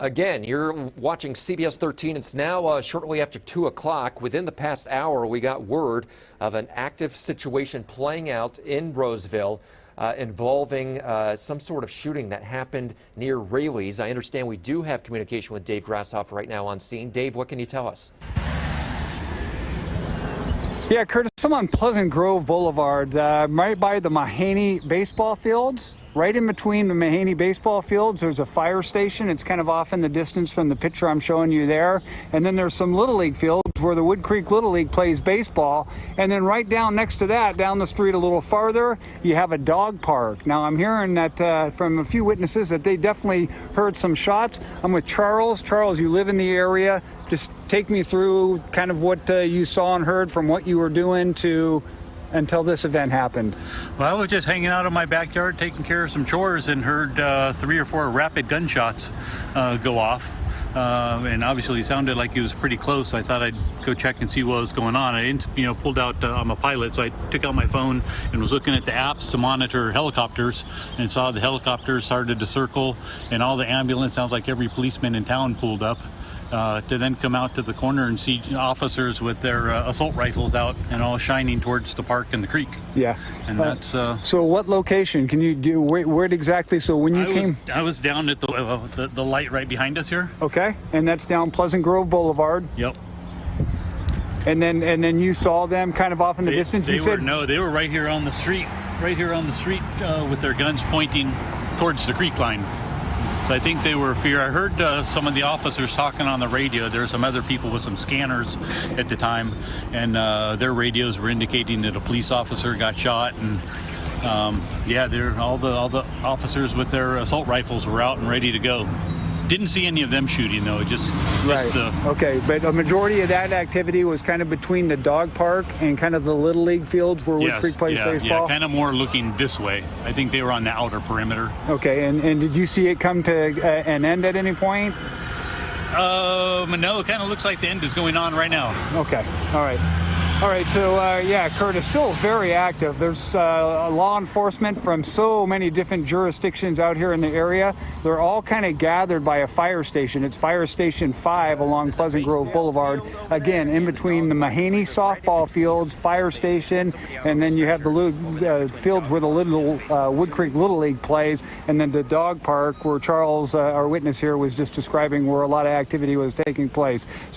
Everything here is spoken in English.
Again, you're watching CBS 13. It's now shortly after 2 o'clock. Within the past hour, we got word of an active situation playing out in Roseville involving some sort of shooting that happened near Raley's. I understand we do have communication with Dave Grashoff right now on scene. Dave, what can you tell us? Yeah, Curtis, I'm on Pleasant Grove Boulevard, right by the Mahaney baseball fields. Right in between the Mahaney baseball fields, there's a fire station. It's kind of off in the distance from the picture I'm showing you there. And then there's some Little League fields where the Woodcreek Little League plays baseball. And then right down next to that, down the street a little farther, you have a dog park. Now, I'm hearing that from a few witnesses that they definitely heard some shots. I'm with Charles. Charles, you live in the area. Just take me through kind of what you saw and heard from what you were doing until this event happened. Well, I was just hanging out in my backyard taking care of some chores and heard 3 or 4 rapid gunshots go off. And obviously it sounded like it was pretty close. So I thought I'd go check and see what was going on. I didn't, pulled out, I'm a pilot, so I took out my phone and was looking at the apps to monitor helicopters and saw the helicopters started to circle and all the ambulance, sounds like every policeman in town pulled up. To then come out to the corner and see officers with their assault rifles out and all shining towards the park and the creek. Yeah. And that's... so what location can you do? Where exactly? So when you came... I was down at the light right behind us here. Okay. And that's down Pleasant Grove Boulevard. Yep. And then you saw them kind of off in the distance? They were right here on the street, with their guns pointing towards the creek line. I think they were fear. I heard some of the officers talking on the radio. There were some other people with some scanners at the time, and their radios were indicating that a police officer got shot. And all the officers with their assault rifles were out and ready to go. Didn't see any of them shooting though. Okay, but a majority of that activity was kind of between the dog park and kind of the Little League fields where Woodcreek plays baseball? Yeah, kind of more looking this way. I think they were on the outer perimeter. Okay, and did you see it come to an end at any point? No, it kind of looks like the end is going on right now. Okay, all right. All right, so Curtis, still very active. There's law enforcement from so many different jurisdictions out here in the area. They're all kind of gathered by a fire station. It's Fire Station 5 along Pleasant Grove Boulevard. Again, in between the Mahaney softball fields, fire station, and then you have the fields where the Woodcreek Little League plays, and then the dog park where Charles, our witness here, was just describing where a lot of activity was taking place.